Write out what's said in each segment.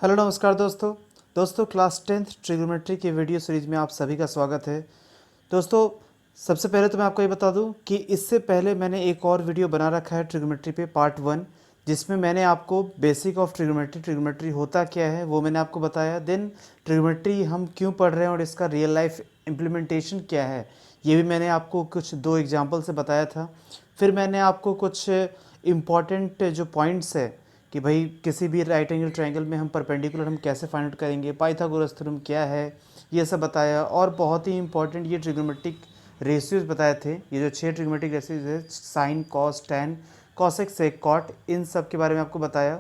Hello नमस्कार दोस्तों class 10th trigonometry की वीडियो सीरीज़ में आप सभी का स्वागत है। दोस्तों सबसे पहले तो मैं आपको ये बता दूं कि इससे पहले मैंने एक और वीडियो बना रखा है ट्रिग्नोमेट्री पे पार्ट 1, जिसमें मैंने आपको बेसिक ऑफ ट्रिग्नोमेट्री होता क्या है वो मैंने आपको बताया। देन ट्रिग्नोमेट्री हम क्यों पढ़ रहे हैं और इसका रियल लाइफ इम्प्लीमेंटेशन क्या है ये भी मैंने आपको कुछ 2 एग्जाम्पल से बताया था। फिर मैंने आपको कुछ इम्पॉर्टेंट जो पॉइंट्स है कि भाई किसी भी राइट एंगल ट्रायंगल में हम परपेंडिकुलर हम कैसे फाइंड आउट करेंगे, पाइथागोरस थ्योरम क्या है, ये सब बताया। और बहुत ही इंपॉर्टेंट ये ट्रिग्नोमेट्रिक रेशियोज बताए थे। ये जो 6 ट्रिग्नोमेट्रिक रेशियोज है, साइन, कॉस, टैन, कॉसेक, सेक, कॉट, इन सब के बारे में आपको बताया।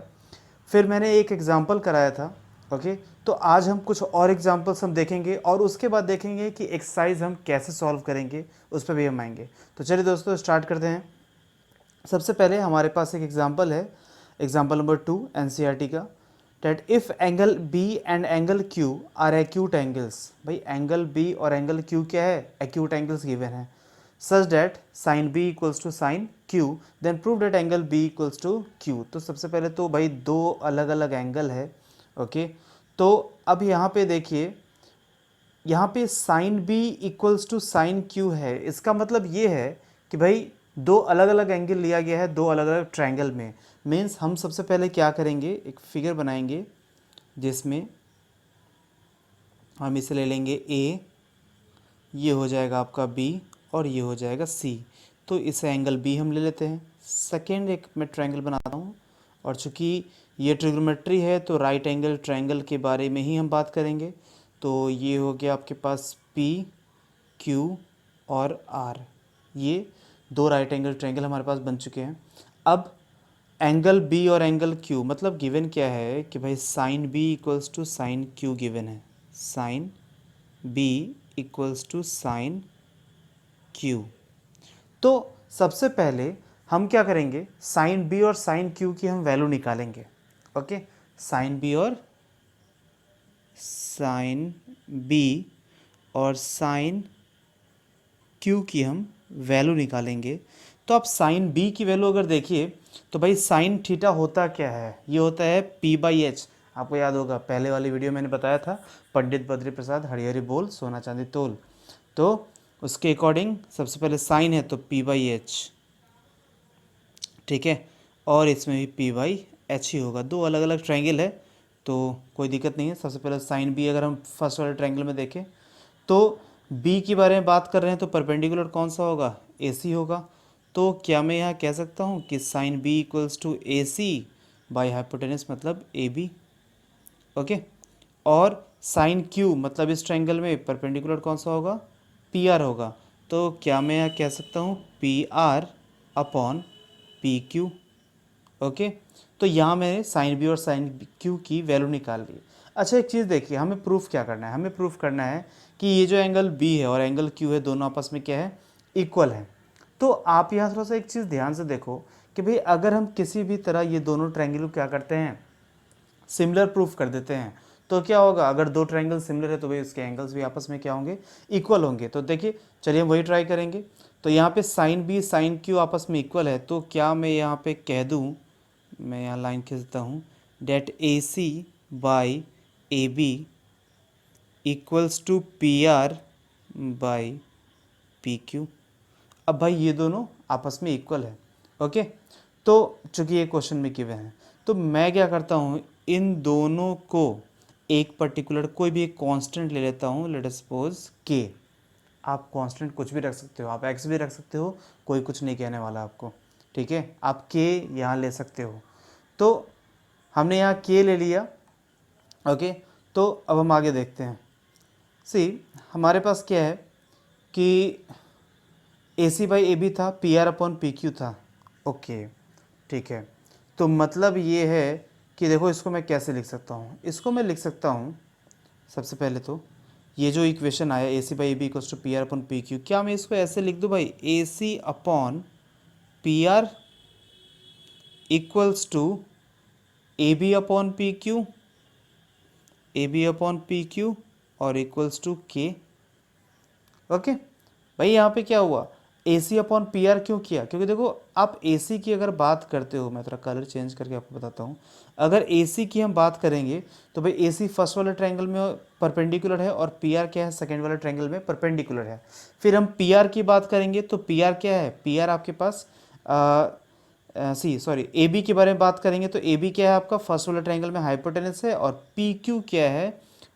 फिर मैंने एक एग्जाम्पल कराया था। ओके, तो आज हम कुछ और एग्जाम्पल्स हम देखेंगे और उसके बाद देखेंगे कि एक्सरसाइज हम कैसे सॉल्व करेंगे, उस पर भी हम आएंगे। तो चलिए दोस्तों स्टार्ट करते हैं। सबसे पहले हमारे पास एक एग्जाम्पल है, एग्जाम्पल नंबर 2 एनसीईआरटी का, that if angle B and angle Q are acute angles. भाई एंगल बी और एंगल क्यू क्या है, एक्यूट एंगल्स गिवन है। Such that sine B equals to sine Q, then prove that angle B equals to Q. तो सबसे पहले तो भाई दो अलग अलग एंगल है। ओके, तो अब यहाँ पे देखिए, यहाँ पे sine B equals to sine Q है। इसका मतलब ये है कि भाई दो अलग अलग एंगल लिया गया है दो अलग अलग ट्रायंगल में। मीन्स हम सबसे पहले क्या करेंगे, एक फिगर बनाएंगे जिसमें हम इसे ले लेंगे ए, ये हो जाएगा आपका बी और ये हो जाएगा सी। तो इस एंगल बी हम ले लेते हैं। सेकेंड एक मैं ट्रायंगल बनाता हूँ, और चूँकि ये ट्रिग्नोमेट्री है तो राइट एंगल ट्रायंगल के बारे में ही हम बात करेंगे। तो ये हो गया आपके पास पी, क्यू और आर। ये दो राइट एंगल ट्रायंगल हमारे पास बन चुके हैं। अब एंगल बी और एंगल क्यू मतलब गिवन क्या है कि भाई sine B equals to sine Q given है। Sine B equals to sine Q. तो सबसे पहले हम क्या करेंगे, साइन बी और साइन क्यू की हम वैल्यू निकालेंगे। ओके, साइन बी और साइन बी और साइन क्यू की हम वैल्यू निकालेंगे। तो आप साइन बी की वैल्यू अगर देखिए तो भाई साइन थीटा होता क्या है, ये होता है पी बाई एच। आपको याद होगा पहले वाली वीडियो मैंने बताया था, पंडित बद्री प्रसाद हरिहरी बोल सोना चांदी तोल। तो उसके अकॉर्डिंग सबसे पहले साइन है तो पी बाई एच, ठीक है, और इसमें भी पी बाई एच ही होगा। दो अलग अलग ट्रायंगल है तो कोई दिक्कत नहीं है। सबसे पहले साइन बी अगर हम फर्स्ट वाले ट्रायंगल में देखें तो बी के बारे में बात कर रहे हैं तो परपेंडिकुलर कौन सा होगा, ए सी होगा। तो क्या मैं यहाँ कह सकता हूँ कि sine B equals to A C by hypotenuse मतलब ए बी। ओके, और साइन क्यू मतलब इस ट्रायंगल में परपेंडिकुलर कौन सा होगा, पी आर होगा। तो क्या मैं यहाँ कह सकता हूँ P R upon P Q. Okay, तो यहाँ मैंने साइन बी और साइन क्यू की वैल्यू निकाल ली। अच्छा एक चीज़ देखिए, हमें प्रूफ क्या करना है, हमें प्रूफ करना है कि ये जो एंगल बी है और एंगल क्यू है दोनों आपस में क्या है, इक्वल है। तो आप यहाँ थोड़ा सा एक चीज़ ध्यान से देखो कि भाई अगर हम किसी भी तरह ये दोनों ट्रायंगल क्या करते हैं, सिमिलर प्रूफ कर देते हैं, तो क्या होगा, अगर दो ट्रायंगल सिमिलर है तो भाई उसके एंगल्स भी आपस में क्या होंगे, इक्वल होंगे। तो देखिए चलिए हम वही ट्राई करेंगे। तो यहाँ पे साइन बी साइन क्यू आपस में इक्वल है, तो क्या मैं यहाँ पे कह दूँ, मैं यहाँ लाइन खींचता हूँ, that A C by A B equals to P R by P Q. अब भाई ये दोनों आपस में इक्वल है। ओके, तो चूंकि ये क्वेश्चन में गिवन है तो मैं क्या करता हूँ, इन दोनों को एक पर्टिकुलर कोई भी एक कांस्टेंट ले लेता हूँ, लेट अस सपोज के। आप कांस्टेंट कुछ भी रख सकते हो, आप एक्स भी रख सकते हो, कोई कुछ नहीं कहने वाला आपको, ठीक है। आप के यहाँ ले सकते हो। तो हमने यहाँ के ले लिया। ओके, तो अब हम आगे देखते हैं। सी हमारे पास क्या है कि ए सी बाई ए बी था, P R upon P Q था। ओके, ठीक है। तो मतलब ये है कि देखो इसको मैं कैसे लिख सकता हूँ, इसको मैं लिख सकता हूँ सबसे पहले तो ये जो इक्वेशन आया A C by A B equals to P R upon P Q, क्या मैं इसको ऐसे लिख दूँ भाई, A C upon P R equals to A B upon P Q, A B upon P Q और इक्वल्स टू के। ओके भाई यहाँ पे क्या हुआ, A C upon P R क्यों किया, क्योंकि देखो आप ए सी की अगर बात करते हो, मैं थोड़ा कलर चेंज करके आपको बताता हूँ, अगर ए सी की हम बात करेंगे तो भाई ए सी फर्स्ट वाले ट्रायंगल में परपेंडिकुलर है और पी आर क्या है, सेकेंड वाले ट्रायंगल में परपेंडिकुलर है। फिर हम पी आर की बात करेंगे तो पी आर क्या है, पी आर आपके पास ए बी के बारे में बात करेंगे तो ए बी क्या है आपका, फर्स्ट वाले ट्रायंगल में हाइपोटेनस है, और पी क्यू क्या है,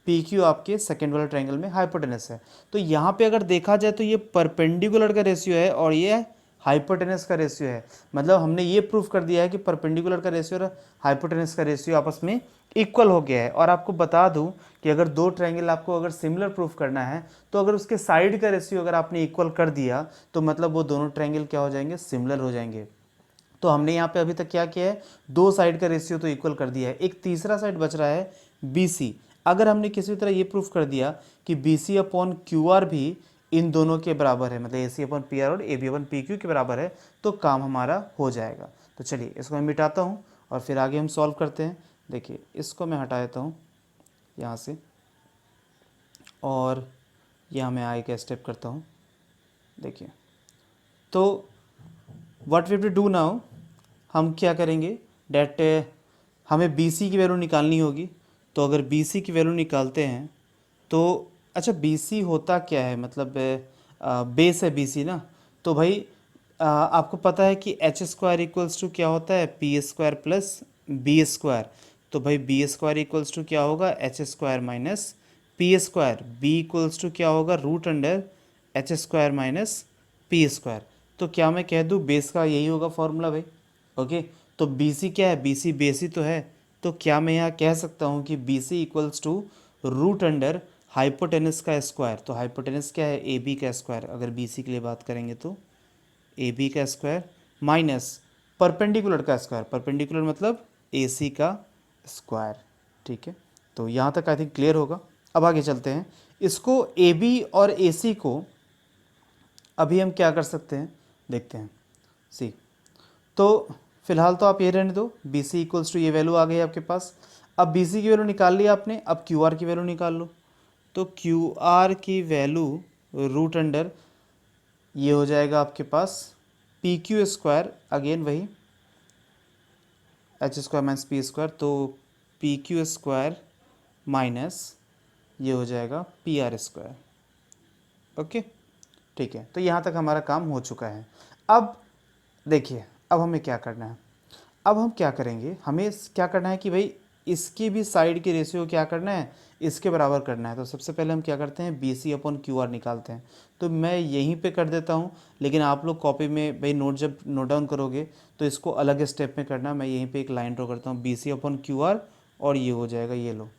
पी क्यू आपके सेकेंड वाले ट्रायंगल में हाइपोटेनस है। तो यहाँ पे अगर देखा जाए तो ये परपेंडिकुलर का रेशियो है और ये हाइपोटेनस का रेशियो है। मतलब हमने ये प्रूफ कर दिया है कि परपेंडिकुलर का रेशियो और हाइपोटेनस का रेशियो आपस में इक्वल हो गया है। और आपको बता दूं कि अगर दो ट्रायंगल आपको अगर सिमिलर प्रूफ करना है तो अगर उसके साइड का रेशियो अगर आपने इक्वल कर दिया तो मतलब वो दोनों ट्रायंगल क्या हो जाएंगे, सिमिलर हो जाएंगे। तो हमने यहाँ पे अभी तक क्या किया है, दो साइड का रेशियो तो इक्वल कर दिया है, एक तीसरा साइड बच रहा है बी सी। अगर हमने किसी तरह ये प्रूफ कर दिया कि B C upon Q R भी इन दोनों के बराबर है, मतलब A C upon P R और A B upon P Q के बराबर है, तो काम हमारा हो जाएगा। तो चलिए इसको मैं मिटाता हूँ और फिर आगे हम सॉल्व करते हैं। देखिए इसको मैं हटा देता हूँ यहाँ से और यहाँ मैं आगे का स्टेप करता हूँ। देखिए तो what we have to do now, हम क्या करेंगे डेट हमें बी सी की वैल्यू निकालनी होगी। तो अगर बी सी की वैल्यू निकालते हैं तो अच्छा बी सी होता क्या है, मतलब बेस है बी सी ना। तो भाई आपको पता है कि एच स्क्वायर इक्वल्स टू क्या होता है, P square plus B square. तो भाई बी स्क्वायर इक्वल्स टू क्या होगा, H square minus P square. B equals to क्या होगा, root under H square minus P square. तो क्या मैं कह दूँ बेस का यही होगा फॉर्मूला भाई। ओके तो बी सी क्या है, बी सी बेस ही तो है। तो क्या मैं यहाँ कह सकता हूँ कि B C equals to root under hypotenuse का स्क्वायर। तो हाइपोटेनस क्या है, ए बी का स्क्वायर, अगर बी सी के लिए बात करेंगे तो ए बी का स्क्वायर माइनस परपेंडिकुलर का स्क्वायर, परपेंडिकुलर मतलब ए सी का स्क्वायर। ठीक है तो यहाँ तक आई थिंक क्लियर होगा। अब आगे चलते हैं, इसको ए बी और ए सी को अभी हम क्या कर सकते हैं देखते हैं। सी तो फिलहाल तो आप ये रहने दो, बी सी इक्वल्स टू ये वैल्यू आ गई आपके पास। अब बी सी की वैल्यू निकाल ली आपने, अब क्यू आर की वैल्यू निकाल लो। तो क्यू आर की वैल्यू रूट अंडर ये हो जाएगा आपके पास पी क्यू स्क्वायर, अगेन वही H square minus P square, तो पी क्यू स्क्वायर माइनस ये हो जाएगा पी आर स्क्वायर। ओके ठीक है तो यहाँ तक हमारा काम हो चुका है। अब देखिए अब हमें क्या करना है, अब हम क्या करेंगे, हमें क्या करना है कि भाई इसकी भी साइड की रेशियो क्या करना है, इसके बराबर करना है। तो सबसे पहले हम क्या करते हैं, B C upon Q R निकालते हैं। तो मैं यहीं पे कर देता हूँ, लेकिन आप लोग कॉपी में भाई नोट जब नोट डाउन करोगे तो इसको अलग स्टेप में करना। मैं यहीं पे एक लाइन ड्रॉ करता हूँ, B C upon Q R, और ये हो जाएगा ये लो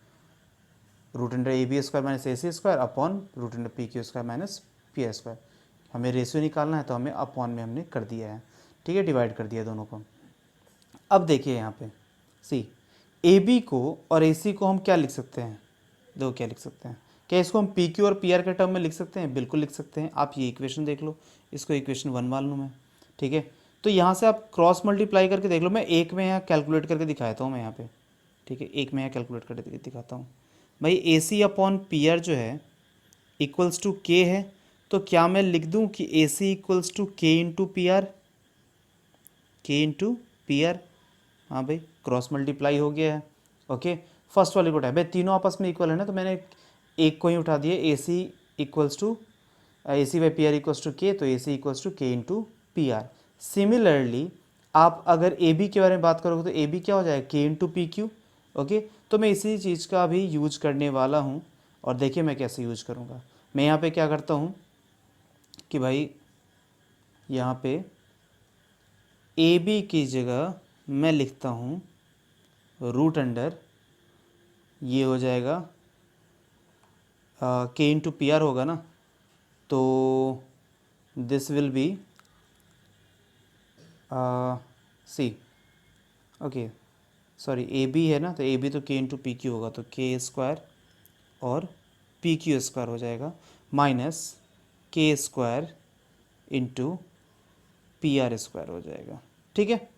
root under A B square minus A C square upon root under P Q square minus P R square. हमें रेशियो निकालना है तो हमें अपॉन में हमने कर दिया है। ठीक है डिवाइड कर दिया दोनों को। अब देखिए यहाँ पे सी ए बी को और ए सी को हम क्या लिख सकते हैं, देखो क्या लिख सकते हैं, क्या इसको हम पी क्यू और पी आर के टर्म में लिख सकते हैं, बिल्कुल लिख सकते हैं। आप ये इक्वेशन देख लो, इसको इक्वेशन 1 मान लूँ मैं। ठीक है तो यहाँ से आप क्रॉस मल्टीप्लाई करके देख लो, मैं एक में यहाँ कैलकुलेट करके दिखाता हूँ मैं यहाँ पे। ठीक है एक में यहाँ कैलकुलेट करके दिखाता हूँ। भाई A C upon P are जो है इक्वल्स टू के है, तो क्या मैं लिख दूँ कि ए C equals to K into P are, के इंटू पी आर। हाँ भाई क्रॉस मल्टीप्लाई हो गया है। ओके फर्स्ट वाली को उठाए, भाई तीनों आपस में इक्वल है ना, तो मैंने एक को ही उठा दिया, A C equals to A C by P R equals to K, तो A C equals to K into P R. Similarly आप अगर ए बी के बारे में बात करोगे तो ए बी क्या हो जाएगा, के इंटू पी क्यू। ओके तो मैं इसी चीज़ का भी यूज करने वाला हूँ, और देखिए मैं कैसे यूज करूँगा। मैं यहाँ पे क्या करता हूँ कि भाई यहाँ पे ए बी की जगह मैं लिखता हूँ रूट अंडर ये हो जाएगा के इंटू पी आर होगा ना, तो this will be C okay sorry A B है ना, तो ए बी तो के इंटू पी क्यू होगा, तो के स्क्वायर और पी क्यू स्क्वायर हो जाएगा माइनस के square into P R square हो जाएगा। ठीक है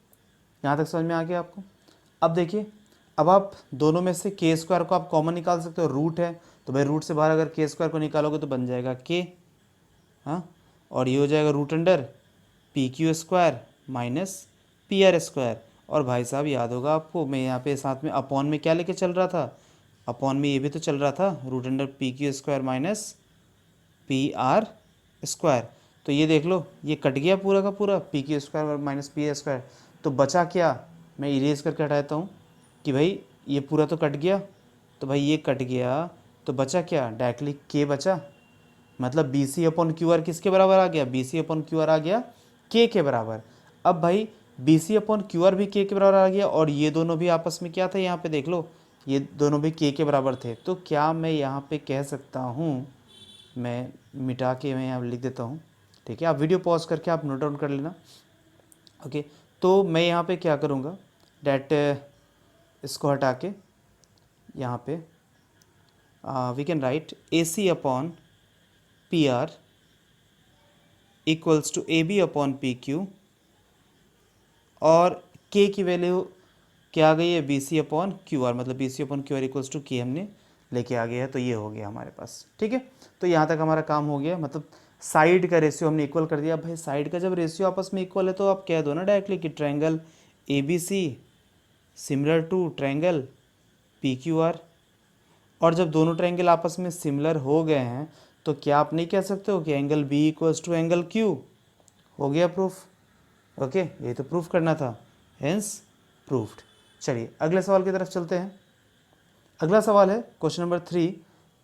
यहाँ तक समझ में आ गया आपको। अब देखिए अब आप दोनों में से के स्क्वायर को आप कॉमन निकाल सकते हो, रूट है तो भाई रूट से बाहर अगर के स्क्वायर को निकालोगे तो बन जाएगा के। हाँ और ये हो जाएगा root under P Q square minus P R square. और भाई साहब याद होगा आपको, मैं यहाँ पे साथ में अपॉन में क्या लेके चल रहा था, अपॉन में ये भी तो चल रहा था, root under P Q square minus P R square. तो ये देख लो, ये कट गया पूरा का पूरा, P Q square minus P R square. तो बचा क्या, मैं इरेज करके हटाता हूँ कि भाई ये पूरा तो कट गया, तो भाई ये कट गया, तो बचा क्या, डायरेक्टली के बचा। मतलब B C upon Q R किसके बराबर आ गया, B C upon Q R आ गया के बराबर। अब भाई B C upon Q R भी के बराबर आ गया, और ये दोनों भी आपस में क्या थे, यहाँ पे देख लो, ये दोनों भी के बराबर थे। तो क्या मैं यहाँ पे कह सकता हूँ, मैं मिटा के मैं यहाँ लिख देता हूँ, ठीक है, आप वीडियो पॉज करके आप नोट डाउन कर लेना। ओके, तो मैं यहाँ पे क्या करूँगा, डैट इसको हटा के यहाँ पे we can write A C upon P R equals to A B upon P Q, और के की वैल्यू क्या आ गई है, B C upon Q R, मतलब B C upon Q R equals to K हमने लेके आ गया है। तो ये हो गया हमारे पास, ठीक है। तो यहाँ तक हमारा काम हो गया, मतलब साइड का रेशियो हमने इक्वल कर दिया। भाई साइड का जब रेशियो आपस में इक्वल है तो आप कह दो ना डायरेक्टली कि triangle A B C similar to triangle P Q R. और जब दोनों ट्रायंगल आपस में सिमिलर हो गए हैं तो क्या आप नहीं कह सकते हो कि angle B equals to angle Q, हो गया प्रूफ। ओके, ये तो प्रूफ करना था, हेंस प्रूफ्ड। चलिए अगले सवाल की तरफ चलते हैं। अगला सवाल है question number 3,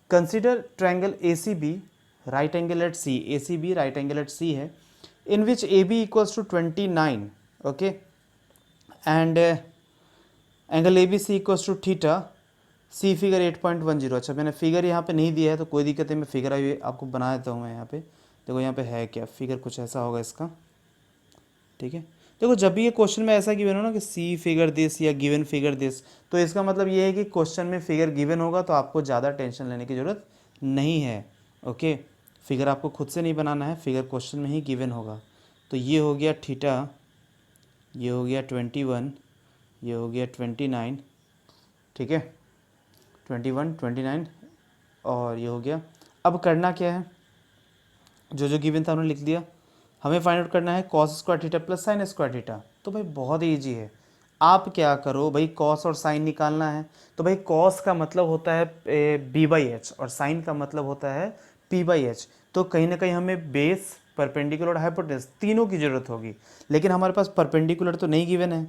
consider triangle A C B right angle at C, A C B right angle at C है, in which A B equals to 29, okay, and angle A B C equals to theta, see figure 8.10। अच्छा मैंने figure यहाँ पे नहीं दिया है तो कोई दिक्कत नहीं, मैं फिगर अभी आपको बना देता हूँ। मैं यहाँ पे देखो, यहाँ पे है क्या फिगर, कुछ ऐसा होगा इसका, ठीक है। देखो जब भी ये क्वेश्चन में ऐसा गिवन हो ना कि सी फिगर दिस या गिवन फिगर दिस, तो इसका मतलब ये है कि क्वेश्चन में फिगर गिवन होगा तो आपको ज़्यादा टेंशन लेने की ज़रूरत नहीं है। ओके, फिगर आपको खुद से नहीं बनाना है, फिगर क्वेश्चन में ही गिवन होगा। तो ये हो गया थीटा, ये हो गया 21, ये हो गया 29, ठीक है, 21 29, और ये हो गया। अब करना क्या है, जो जो गिवन था हमने लिख दिया, हमें फाइंड आउट करना है cos square theta plus sine square theta. तो भाई बहुत ईजी है, आप क्या करो भाई, कॉस और साइन निकालना है। तो भाई कॉस का मतलब होता है बी बाई एच और साइन का मतलब होता है पी बाई एच। तो कहीं ना कहीं हमें बेस, परपेंडिकुलर और हाइपोटेनस तीनों की ज़रूरत होगी, लेकिन हमारे पास परपेंडिकुलर तो नहीं गिवन है,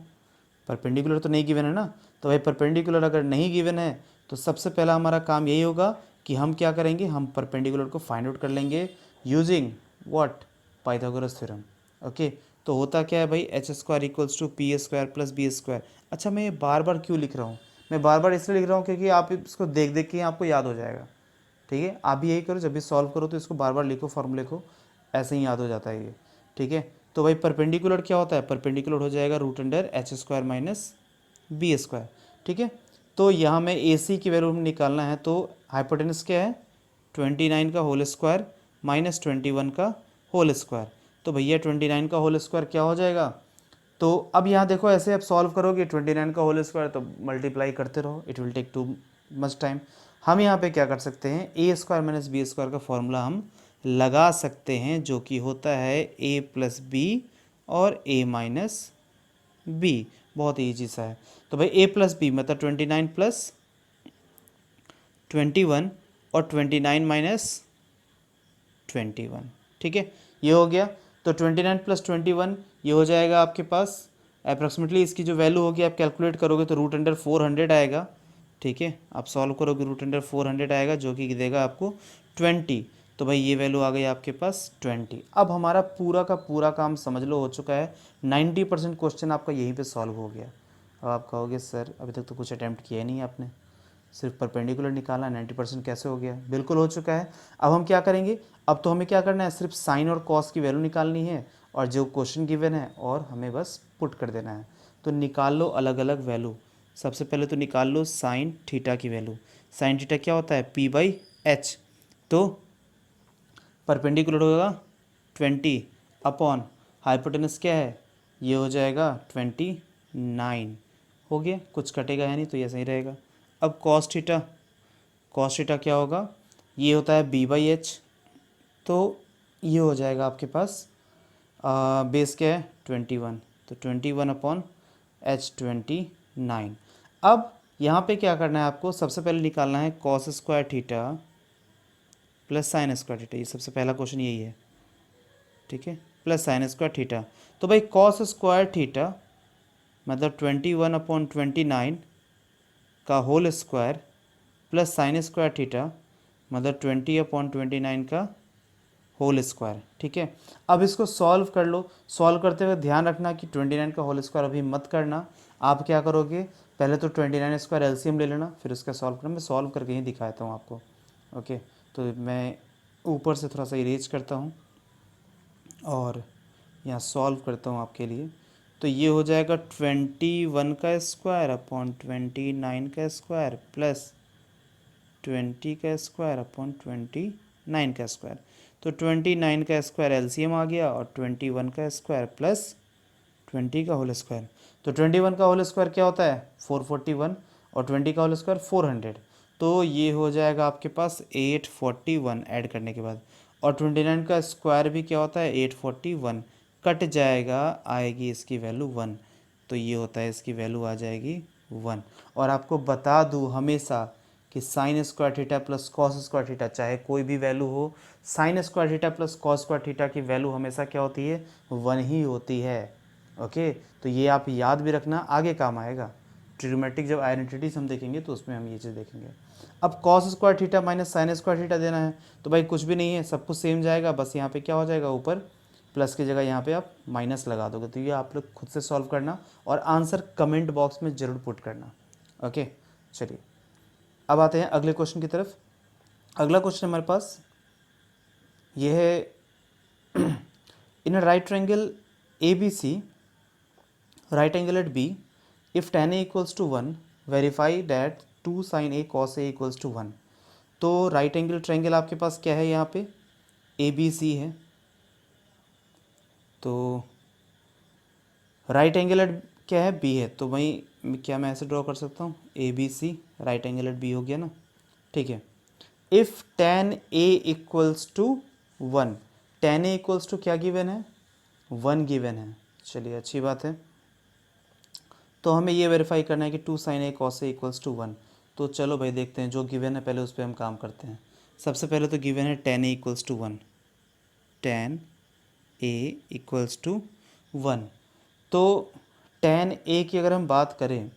परपेंडिकुलर तो नहीं गिवन है ना। तो भाई परपेंडिकुलर अगर नहीं गिवन है तो सबसे पहला हमारा काम यही होगा कि हम क्या करेंगे, हम परपेंडिकुलर को फाइंड आउट कर लेंगे using what, Pythagoras theorem. Okay, तो होता क्या है भाई, H square equals to P square plus B square. अच्छा मैं ये बार बार क्यों लिख रहा हूँ, मैं बार बार इसलिए लिख रहा हूँ क्योंकि आप इसको देख देख के आपको याद हो जाएगा, ठीक है। आप भी यही करो, जब भी सॉल्व करो तो इसको बार बार लिखो, फॉर्मूले को, ऐसे ही याद हो जाता है ये, ठीक है। तो भाई परपेंडिकुलर क्या होता है, परपेंडिकुलर हो जाएगा root under H square minus B square, ठीक है। तो यहाँ में ए सी की वैल्यू निकालना है, तो हाइपोटेनस क्या है 29 का होल स्क्वायर माइनस 21 का होल स्क्वायर। तो भैया 29 का होल स्क्वायर क्या हो जाएगा, तो अब यहाँ देखो ऐसे आप सॉल्व करोगे 29 का होल स्क्वायर तो मल्टीप्लाई करते रहो, it will take too much time. हम यहाँ पे क्या कर सकते हैं, A square minus B square का फॉर्मूला हम लगा सकते हैं, जो कि होता है ए प्लस बी और ए माइनस बी, बहुत ईजी सा है। तो भाई ए प्लस बी मतलब 29 प्लस 21 और 29 माइनस 21, ठीक है, ये हो गया। तो 29 प्लस 21 ये हो जाएगा आपके पास अप्रॉक्सीमेटली, इसकी जो वैल्यू होगी आप कैलकुलेट करोगे तो रूट अंडर 400 आएगा, ठीक है। आप सॉल्व करोगे रूट अंडर 400 आएगा, जो कि देगा आपको 20। तो भाई ये वैल्यू आ गई आपके पास 20। अब हमारा पूरा का पूरा काम समझ लो हो चुका है, 90% क्वेश्चन आपका यहीं पे सॉल्व हो गया। अब आप कहोगे सर अभी तक तो कुछ अटैम्प्ट किया ही नहीं आपने, सिर्फ परपेंडिकुलर निकाला, 90% कैसे हो गया, बिल्कुल हो चुका है। अब हम क्या करेंगे, अब तो हमें क्या करना है, सिर्फ साइन और कॉस की वैल्यू निकालनी है और जो क्वेश्चन गिवन है और हमें बस पुट कर देना है। तो निकाल लो अलग अलग वैल्यू। सबसे पहले तो निकाल लो साइन थीटा की वैल्यू। साइन थीटा क्या होता है, पी बाई एच। तो परपेंडिकुलर होगा 20 अपॉन हाइपोटेनस क्या है, ये हो जाएगा 29, हो गया, कुछ कटेगा है नहीं तो ये सही रहेगा। अब कॉस थीटा क्या होगा, ये होता है बी बाई एच। तो ये हो जाएगा आपके पास बेस क्या है 21, तो 21/H29। अब यहाँ पे क्या करना है आपको, सबसे पहले निकालना है cos square theta plus sine square theta. ये सबसे पहला क्वेश्चन यही है, ठीक है, प्लस साइन स्क्वायर थीटा। तो भाई कॉस स्क्वायर थीटा मतलब 21/29 का whole square plus sine square theta मतलब 20/29 का होल स्क्वायर, ठीक है। अब इसको सॉल्व कर लो। सॉल्व करते हुए ध्यान रखना कि 29 का होल स्क्वायर अभी मत करना। आप क्या करोगे, पहले तो 29 स्क्वायर एलसीएम ले लेना, फिर उसका सॉल्व करना। मैं सॉल्व करके ही दिखाता हूँ आपको, ओके। तो मैं ऊपर से थोड़ा सा इरेज करता हूँ और यहाँ सॉल्व करता हूँ आपके लिए। तो ये हो जाएगा 21 का स्क्वायर अपॉन 29 का स्क्वायर प्लस 20 का स्क्वायर अपॉन 29 का स्क्वायर। तो 29 का स्क्वायर एलसीएम आ गया और 21 का स्क्वायर प्लस 20 का होल स्क्वायर। तो 21 का होल स्क्वायर क्या होता है 441 और 20 का होल स्क्वायर 400। तो ये हो जाएगा आपके पास 841 ऐड करने के बाद। और 29 का स्क्वायर भी क्या होता है 841, कट जाएगा, आएगी इसकी वैल्यू 1। तो ये होता है इसकी वैल्यू आ जाएगी 1। और आपको बता दूँ हमेशा कि sign square theta plus cos square theta चाहे कोई भी वैल्यू हो, sign square theta plus cos square theta की वैल्यू हमेशा क्या होती है 1 ही होती है, ओके। तो ये आप याद भी रखना, आगे काम आएगा। ट्रिग्नोमेट्रिक जब आइडेंटिटीज हम देखेंगे तो उसमें हम ये चीज़ देखेंगे। अब cos square theta minus sign square theta देना है, तो भाई कुछ भी नहीं है, सब कुछ सेम जाएगा, बस यहाँ पे क्या हो जाएगा ऊपर प्लस की जगह यहाँ पे आप माइनस लगा दोगे। तो ये आप लोग खुद से सॉल्व करना और आंसर कमेंट बॉक्स में ज़रूर पुट करना, ओके। चलिए अब आते हैं अगले क्वेश्चन की तरफ। अगला क्वेश्चन हमारे पास ये है in a right triangle ABC, right angle at B, if tan A equals to 1, verify that 2 sin A cos A equals to 1। तो राइट एंगल ट्रायंगल आपके पास क्या है, यहाँ पे ABC है। तो राइट एंगल एट क्या है B है, तो वही क्या मैं ऐसे ड्रॉ कर सकता हूँ ABC, right angle at B हो गया ना, ठीक है। If tan A equals to 1, tan A equals to क्या गिवन है 1 गिवन है। चलिए अच्छी बात है। तो हमें ये वेरीफाई करना है कि 2 sin A cos A equals to 1। तो चलो भाई देखते हैं, जो गिवन है पहले उस पर हम काम करते हैं। सबसे पहले तो गिवन है tan A equals to 1, tan A equals to 1। तो tan A की अगर हम बात करें,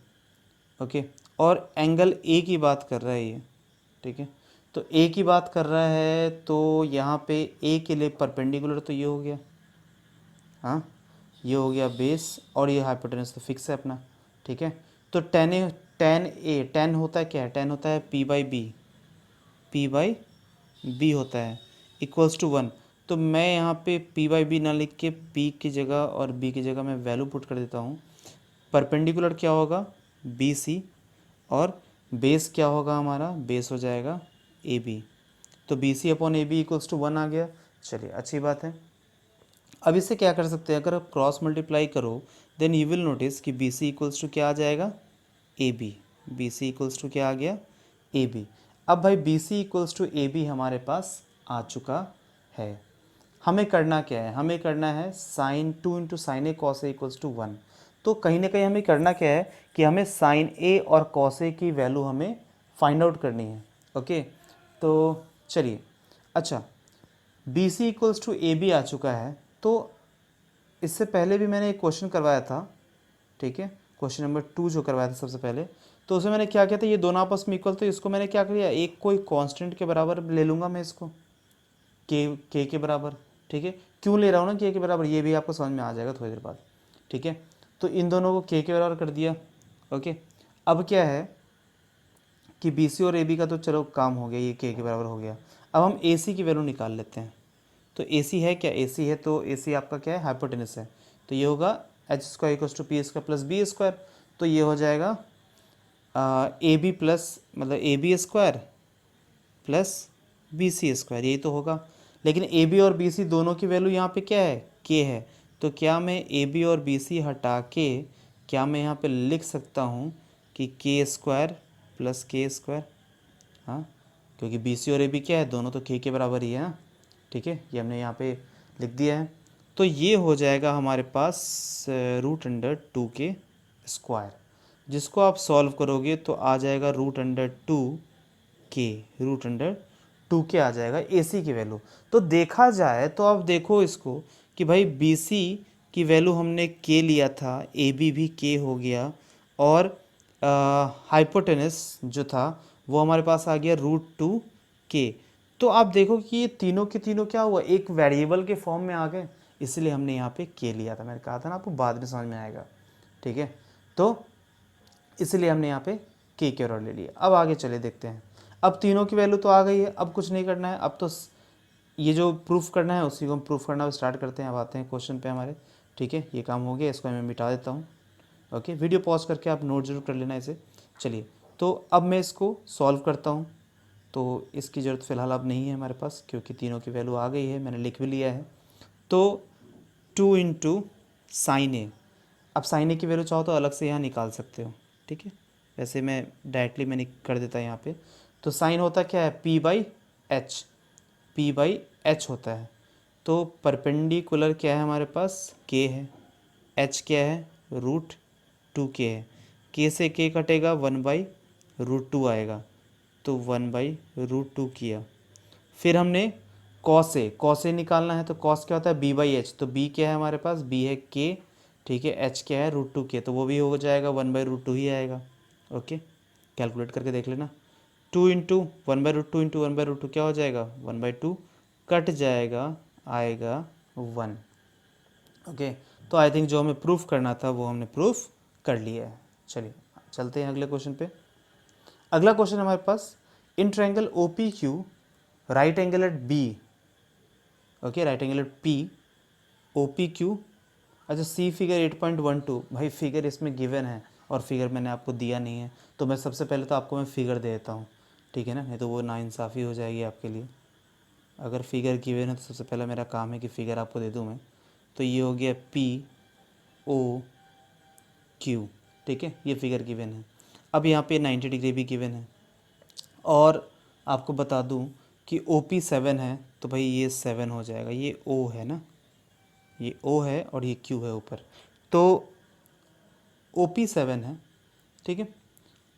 ओके, और एंगल A की बात कर रहा है ये, ठीक है। तो A की बात कर रहा है तो यहाँ पे A के लिए परपेंडिकुलर तो ये हो गया, हाँ ये हो गया बेस, और ये हाइपोटेनस तो फिक्स है अपना, ठीक है। तो टेन होता है क्या है, टेन होता है P/B होता है इक्वल्स टू 1। तो मैं यहाँ पे P/B ना लिख के P की जगह और B की जगह मैं वैल्यू पुट कर देता हूँ। परपेंडिकुलर क्या होगा BC, और बेस क्या होगा हमारा, बेस हो जाएगा AB। तो BC upon AB equals to 1 आ गया। चलिए अच्छी बात है। अब इससे क्या कर सकते हैं, अगर आप क्रॉस मल्टीप्लाई करो देन यू विल नोटिस कि BC इक्वल्स टू क्या आ जाएगा AB। BC इक्वल्स टू क्या आ गया AB। अब भाई BC इक्वल्स टू AB हमारे पास आ चुका है। हमें करना क्या है, हमें करना है sine 2 into sine A cos A equals to 1। तो कहीं ना कहीं हमें करना क्या है कि हमें साइन A और कॉस A की वैल्यू हमें फाइंड आउट करनी है, ओके। तो चलिए, अच्छा BC इक्वल्स टू AB आ चुका है। तो इससे पहले भी मैंने एक क्वेश्चन करवाया था, ठीक है, क्वेश्चन नंबर 2 जो करवाया था सबसे पहले। तो उसमें मैंने क्या किया था, ये दोनों आपस में इक्वल, तो इसको मैंने क्या किया, एक कोई कांस्टेंट के बराबर ले लूँगा मैं इसको, के के बराबर, ठीक है। क्यों ले रहा हूँ ना के बराबर, ये भी आपको समझ में आ जाएगा थोड़ी देर बाद, ठीक है। तो इन दोनों को के बराबर कर दिया, ओके। अब क्या है कि BC और AB का तो चलो काम हो गया, ये के बराबर हो गया। अब हम AC की वैल्यू निकाल लेते हैं। तो AC है क्या, AC है, तो AC आपका क्या है हाइपोटेनस है। तो ये होगा H² equals to P² plus B²। तो ये हो जाएगा AB प्लस मतलब AB² प्लस BC², यही तो होगा। लेकिन AB और BC दोनों की वैल्यू यहाँ पे क्या है K है। तो क्या मैं AB और BC हटा के क्या मैं यहाँ पे लिख सकता हूँ कि K² प्लस K², हाँ, क्योंकि BC और AB क्या है, दोनों तो K के बराबर ही है ना, ठीक है, ये हमने यहाँ पे लिख दिया है। तो ये हो जाएगा हमारे पास √2 के स्क्वायर, जिसको आप सॉल्व करोगे तो आ जाएगा √2 के आ जाएगा AC की वैल्यू। तो देखा जाए तो आप देखो इसको कि भाई BC की वैल्यू हमने K लिया था, AB भी K हो गया, और हाइपोटेनस जो था वो हमारे पास आ गया √2 K। तो आप देखो कि ये तीनों के तीनों क्या हुआ, एक वेरिएबल के फॉर्म में आ गए, इसलिए हमने यहाँ पे K लिया था। मैंने कहा था ना आपको बाद में समझ में आएगा, ठीक है। तो इसलिए हमने यहाँ पे K के और ले लिया। अब आगे चले देखते हैं। अब तीनों की वैल्यू तो आ गई है, अब कुछ नहीं करना है, अब तो ये जो प्रूफ करना है उसी को हम प्रूफ करना स्टार्ट करते हैं। अब आते हैं क्वेश्चन पे हमारे, ठीक है। ये काम हो गया, इसको मैं मिटा देता हूँ। ओके, वीडियो पॉज करके आप नोट जरूर कर लेना इसे। चलिए, तो अब मैं इसको सॉल्व करता हूँ। तो इसकी ज़रूरत फ़िलहाल अब नहीं है हमारे पास, क्योंकि तीनों की वैल्यू आ गई है, मैंने लिख भी लिया है। तो 2 इंटू साइन ए, अब साइन ए की वैल्यू चाहो तो अलग से यहाँ निकाल सकते हो, ठीक है। वैसे मैं डायरेक्टली मैंने कर देता यहाँ पे। तो साइन होता क्या है, P/H होता है। तो परपेंडिकुलर क्या है हमारे पास, K है, H क्या है, √2K है। K से K कटेगा, 1/√2 आएगा, तो 1/√2 किया। फिर हमने कॉस ए निकालना है, तो कॉस क्या होता है, B/H। तो B क्या है हमारे पास, B है K, ठीक है। H क्या है, √2K, तो वो भी हो जाएगा 1/√2 ही आएगा। ओके, कैलकुलेट करके देख लेना। 2 इंटू 1/√2 इंटू 1/√2 क्या हो जाएगा, 1/2 कट जाएगा, आएगा 1। ओके, तो आई थिंक जो हमें प्रूफ करना था वो हमने प्रूफ कर लिया है। चलिए चलते हैं अगले क्वेश्चन पे। अगला क्वेश्चन हमारे पास, in triangle OPQ right angle at B, okay, right angle at P OPQ। अच्छा, सी फिगर 8.12, भाई फिगर इसमें गिवन है और फिगर मैंने आपको दिया नहीं है, तो मैं सबसे पहले तो आपको मैं फिगर दे देता हूँ, ठीक है ना, नहीं तो वो नाइंसाफ़ी हो जाएगी आपके लिए। अगर फिगर गिवन है तो सबसे पहला मेरा काम है कि फ़िगर आपको दे दूँ मैं। तो ये हो गया POQ, ठीक है, ये फिगर गिवन है। अब यहाँ पे 90 डिग्री भी गिवन है, और आपको बता दूँ कि OP 7 है, तो भाई ये 7 हो जाएगा। ये O है ना, ये O है और ये Q है ऊपर, तो OP 7 है, ठीक है।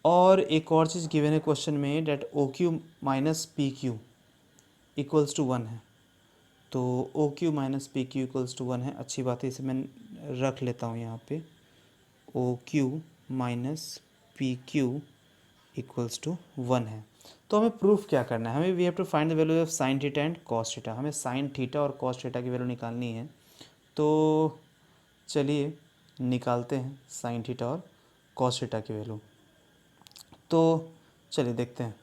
और एक और चीज़ गिवन है क्वेश्चन में, that OQ minus PQ equals to 1 है। तो OQ minus PQ equals to 1 है, अच्छी बात है, इसे मैं रख लेता हूँ यहाँ पे। OQ minus PQ equals to 1 है। तो हमें प्रूफ क्या करना है, हमें we have to find the value of sine theta and cos theta. हमें साइन थीटा और कॉस थीटा की वैल्यू निकालनी है। तो चलिए निकालते हैं साइन थीटा और कॉस थीटा की वैल्यू। तो चलिए देखते हैं।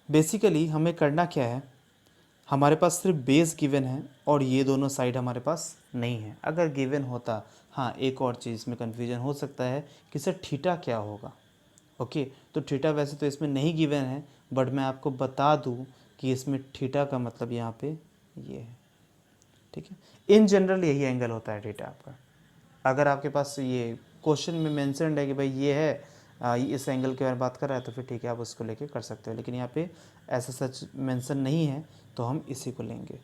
बेसिकली हमें करना क्या है, हमारे पास सिर्फ बेस गिवन है और ये दोनों साइड हमारे पास नहीं है। अगर गिवन होता, हाँ एक और चीज़ में कन्फ्यूजन हो सकता है कि सर थीटा क्या होगा। ओके, तो थीटा वैसे तो इसमें नहीं गिवन है, बट मैं आपको बता दूं कि इसमें थीटा का मतलब यहाँ पे ये है, ठीक है। इन जनरल यही एंगल होता है थीटा आपका। अगर आपके पास ये क्वेश्चन में मेंशन्ड है कि भाई ये है, इस एंगल के बारे में बात कर रहा है, तो फिर ठीक है, आप उसको लेके कर सकते हो। लेकिन यहाँ पे ऐसा सच मेंशन नहीं है, तो हम इसी को लेंगे,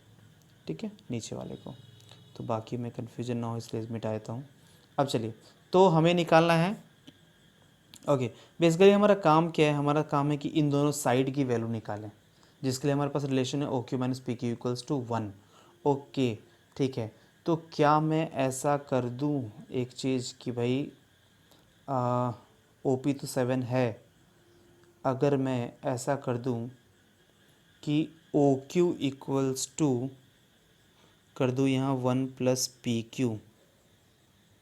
ठीक है, नीचे वाले को। तो बाकी में कन्फ्यूजन ना हो इसलिए मिटा देता हूँ। अब चलिए, तो हमें निकालना है, ओके, बेसिकली हमारा काम क्या है, हमारा काम है कि इन दोनों साइड की वैल्यू निकालें, जिसके लिए हमारे पास रिलेशन है OQ minus PQ equals to 1। Okay, ठीक है। तो क्या मैं ऐसा कर दूं एक चीज़ कि भाई OP तो 7 है, अगर मैं ऐसा कर दूं कि OQ इक्वल्स टू कर दूं यहाँ 1 प्लस PQ,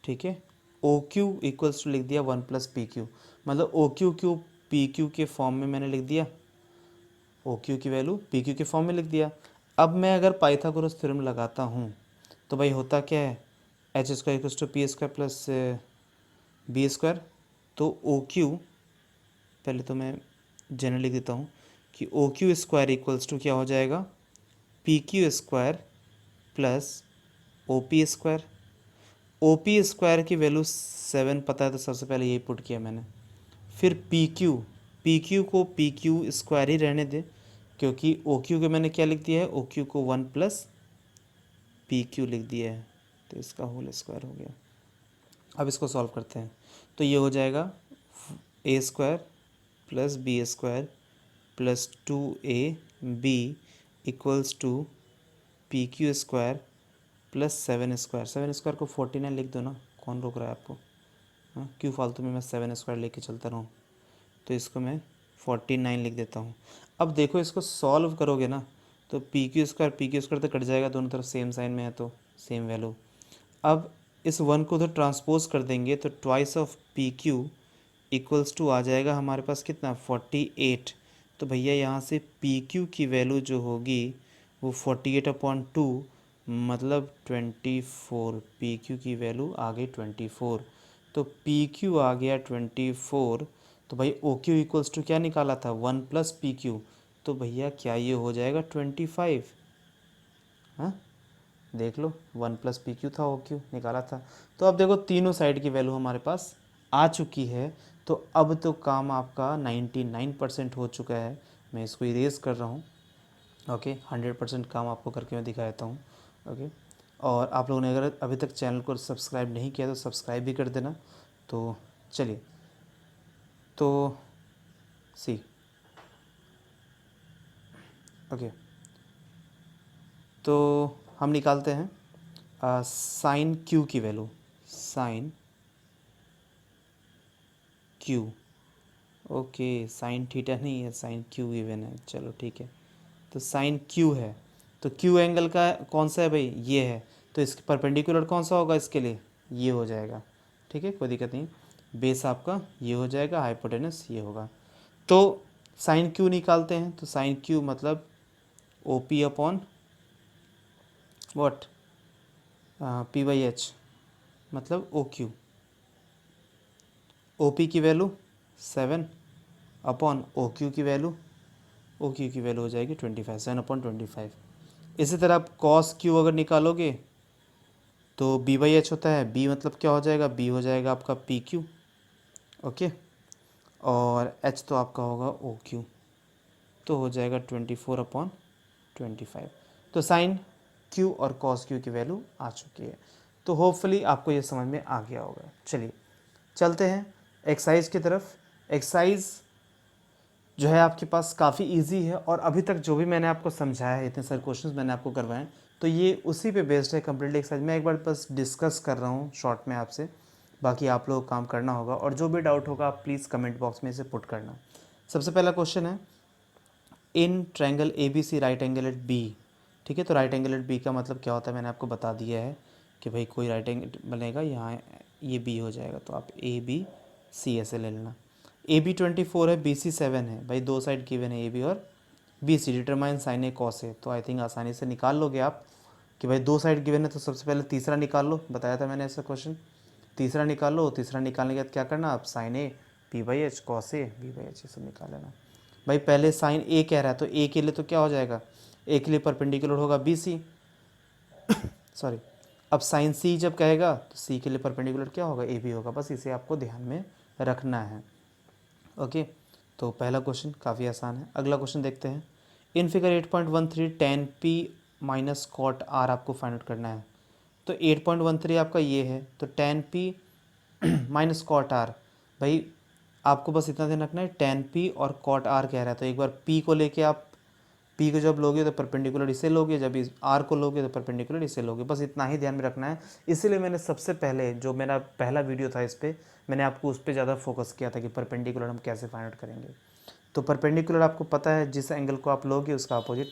ठीक है। OQ इक्वल्स टू लिख दिया 1 प्लस PQ, मतलब OQ क्यू PQ के फॉर्म में मैंने लिख दिया, OQ की वैल्यू PQ के फॉर्म में लिख दिया। अब मैं अगर पाइथागोरस थ्योरम लगाता हूँ तो भाई होता क्या है, H square equals to P square plus B square. तो OQ, पहले तो मैं जनरल लिख देता हूँ कि OQ स्क्वायर इक्वल्स टू क्या हो जाएगा, PQ square plus OP square. OP square की वैल्यू 7 पता है, तो सबसे पहले यही पुट किया मैंने। फिर PQ को PQ स्क्वायर ही रहने दे, क्योंकि ओ क्यू को मैंने क्या लिख दिया है, ओ क्यू को 1 प्लस पी क्यू लिख दिया है, तो इसका होल स्क्वायर हो गया। अब इसको सॉल्व करते हैं, तो ये हो जाएगा A square plus B square plus 2 B equals to P Q square plus 7 square को 49 लिख दो ना, कौन रोक रहा है आपको? हाँ, क्यों फालतू में मैं 7 स्क्वायर लेके चलता रहूँ? तो इसको मैं 49 लिख देता हूँ। अब देखो इसको सॉल्व करोगे ना, तो पी क्यू स्क्वायर तो कट जाएगा, दोनों तरफ सेम साइन में है तो सेम वैल्यू। अब इस 1 को तो ट्रांसपोज कर देंगे, तो twice of P Q equals to आ जाएगा हमारे पास कितना, 48। तो भैया यहाँ से पी क्यू की वैल्यू जो होगी वो 48/2 मतलब 24। पी क्यू की वैल्यू आ गई 24, तो पी क्यू आ गया 24। तो भाई ओ क्यू इक्वल्स टू क्या निकाला था, 1 प्लस पी क्यू, तो भैया क्या ये हो जाएगा 25? हाँ देख लो, 1 प्लस पी क्यू था, ओ क्यू निकाला था। तो अब देखो तीनों साइड की वैल्यू हमारे पास आ चुकी है, तो अब तो काम आपका 99% हो चुका है। मैं इसको इरेज कर रहा हूँ। ओके, 100% काम आपको करके मैं दिखा देता हूँ। ओके, और आप लोगों ने अगर अभी तक चैनल को सब्सक्राइब नहीं किया तो सब्सक्राइब भी कर देना। तो चलिए, तो सी ओके, तो हम निकालते हैं साइन क्यू की value. Sine Q, okay, sine theta नहीं है, साइन क्यू गिवन है, चलो ठीक है। तो साइन क्यू है, तो क्यू एंगल का कौन सा है भाई, ये है, तो इसके परपेंडिकुलर कौन सा होगा इसके लिए, ये हो जाएगा। ठीक है, कोई दिक्कत नहीं। बेस आपका ये हो जाएगा, हाइपोटेनस ये होगा। तो साइन क्यू निकालते हैं, तो साइन क्यू मतलब O P upon what, P by H मतलब ओ क्यू। ओ पी की वैल्यू 7 अपॉन ओ क्यू की वैल्यू, ओ क्यू की वैल्यू हो जाएगी 25, 7/25। इसी तरह आप कॉस क्यू अगर निकालोगे तो बी बाई एच होता है, बी मतलब क्या हो जाएगा, बी हो जाएगा आपका पी क्यू। ओके, और एच तो आपका होगा ओ क्यू, तो हो जाएगा 24/25। तो साइन क्यू और कॉस क्यू की वैल्यू आ चुकी है। तो होपफुली आपको ये समझ में आ गया होगा। चलिए चलते हैं एक्सरसाइज की तरफ। एक्सरसाइज जो है आपके पास काफ़ी इजी है, और अभी तक जो भी मैंने आपको समझाया है, इतने सारे क्वेश्चंस मैंने आपको करवाए, तो ये उसी पे बेस्ड है कम्प्लीटली एक्सरसाइज। मैं एक बार बस डिस्कस कर रहा हूँ शॉर्ट में आपसे, बाकी आप लोग काम करना होगा, और जो भी डाउट होगा आप प्लीज़ कमेंट बॉक्स में इसे पुट करना। सबसे पहला क्वेश्चन है, in triangle A B C right angle at B. ठीक है, तो राइट एंगल एट बी का मतलब क्या होता है मैंने आपको बता दिया है कि भाई कोई राइट एंगल बनेगा, यहाँ ये बी हो जाएगा, तो आप ए बी सी ऐसे ले लेना। ए बी 24 है, बी सी 7 है, भाई दो साइड गिवन है ए बी और B C, determine sign A cos A, तो आई थिंक आसानी से निकाल लोगे आप कि भाई दो साइड गिवन है, तो सबसे पहले तीसरा निकाल लो, बताया था मैंने ऐसा क्वेश्चन। तीसरा निकाल लो, तीसरा निकालने के बाद क्या करना, आप sine A P by H cos A B by H ये सब निकाल लेना। भाई पहले साइन ए कह रहा है, तो ए के लिए तो क्या हो जाएगा, ए के लिए परपेंडिकुलर होगा बी सी, सॉरी। अब साइन सी जब कहेगा तो सी के लिए परपेंडिकुलर क्या होगा, ए बी होगा, बस इसे आपको ध्यान में रखना है। ओके, तो पहला क्वेश्चन काफ़ी आसान है। अगला क्वेश्चन देखते हैं। In figure 8.13 tan P minus cot R आपको फाइंड आउट करना है। तो 8.13 आपका ये है, तो tan P minus cot R, भाई आपको बस इतना ध्यान रखना है, टेन पी और कॉट आर कह रहा है, तो एक बार पी को लेके आप पी को जब लोगे तो परपेंडिकुलर इसे लोगे, जब इस आर को लोगे तो परपेंडिकुलर इसे लोगे, बस इतना ही ध्यान में रखना है। इसीलिए मैंने सबसे पहले जो मेरा पहला वीडियो था इस पर, मैंने आपको उस पर ज़्यादा फोकस किया था कि परपेंडिकुलर हम कैसे फाइंड आउट करेंगे। तो परपेंडिकुलर आपको पता है, जिस एंगल को आप लोगे उसका अपोजिट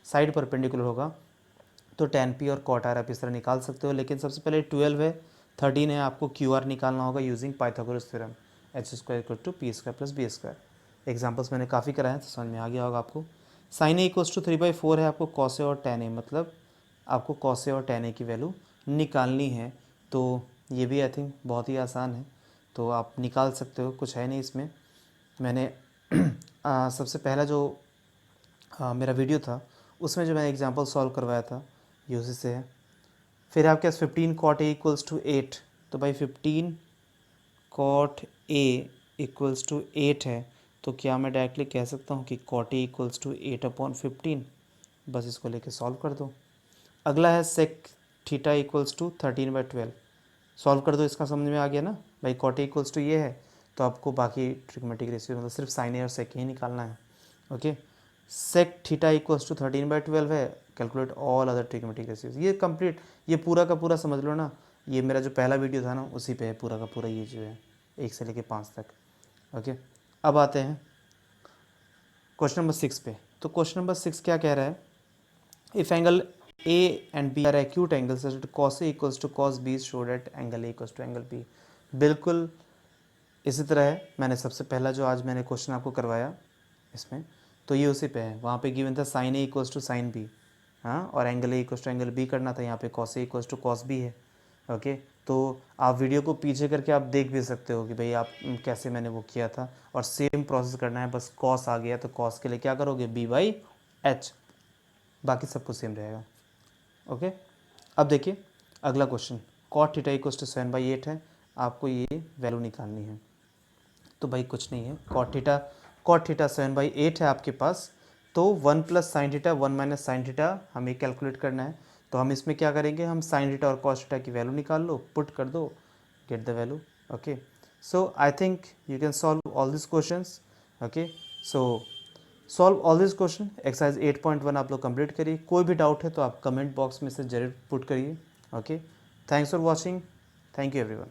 साइड परपेंडिकुलर होगा, तो टेन पी और कॉट आर आप इस तरह निकाल सकते हो। लेकिन सबसे पहले 12 है, 13 है, आपको क्यू आर निकालना होगा using Pythagoras theorem, H square equal to P square plus B square. Examples मैंने काफ़ी कराए हैं, तो समझ में आ गया होगा आपको। साइन ए इक्वल्स टू 3/4 है, आपको कॉस ए और टेन ए, मतलब आपको कॉस ए और टेन ए की वैल्यू निकालनी है। तो ये भी आई थिंक बहुत ही आसान है, तो आप निकाल सकते हो, कुछ है नहीं इसमें। मैंने सबसे पहला जो मेरा वीडियो था उसमें जो मैं एग्जांपल सॉल्व करवाया था ये उसी से है। फिर आपके पास 15 कॉट ए इक्वल्स टू 8, तो भाई 15 कॉट ए इक्वल्स टू 8 है, तो क्या मैं डायरेक्टली कह सकता हूँ कि कॉट ए इक्वल्स टू 8/15, बस इसको लेके सॉल्व कर दो। अगला है sec theta equals to 13/12, solve कर दो। इसका समझ में आ गया ना भाई, कॉट ए इक्वल्स टू ये है तो आपको बाकी ट्रिग्मेटिक रेशियो मतलब सिर्फ साइन ए और सेक ही निकालना है। Okay, sec theta equals to 13/12 है, calculate all other trigonometric ratios. ये कंप्लीट, ये पूरा का पूरा समझ लो ना, ये मेरा जो पहला वीडियो था ना उसी पे है पूरा का पूरा, ये जो है 1 से लेके 5 तक। ओके, अब आते हैं क्वेश्चन नंबर 6 पे। तो क्वेश्चन नंबर 6 क्या कह रहा है, if angle A and B are acute angle such that cos A equals to cos B show that angle A equals to angle B। बिल्कुल इसी तरह है, मैंने सबसे पहला जो आज मैंने क्वेश्चन आपको करवाया इसमें, तो ये उसी पे है। वहाँ पे गिवन था sin A equals to sin B, हाँ, और angle A equals to angle B करना था, यहाँ पे cos A equals to cos B है। ओके, तो आप वीडियो को पीछे करके आप देख भी सकते हो कि भाई आप कैसे मैंने वो किया था, और सेम प्रोसेस करना है, बस cos आ गया तो cos के लिए क्या करोगे, B/H, बाकी सब कुछ सेम रहेगा। ओके, अब देखिए अगला question, cot theta equals to 7/8 है, आपको ये वैल्यू निकालनी है। तो भाई कुछ नहीं है, cot थीटा 7/8 है आपके पास, तो 1 plus sine theta 1 minus sine theta हमें कैलकुलेट करना है। तो हम इसमें क्या करेंगे, हम साइन थीटा और cos थीटा की वैल्यू निकाल लो, पुट कर दो, get the value. Okay, so I think you can solve all this questions. Okay, so solve all this question, exercise 8.1 आप लोग कंप्लीट करिए। कोई भी डाउट है तो आप कमेंट बॉक्स में से जरूर पुट करिए। Okay, thanks for watching, thank you everyone.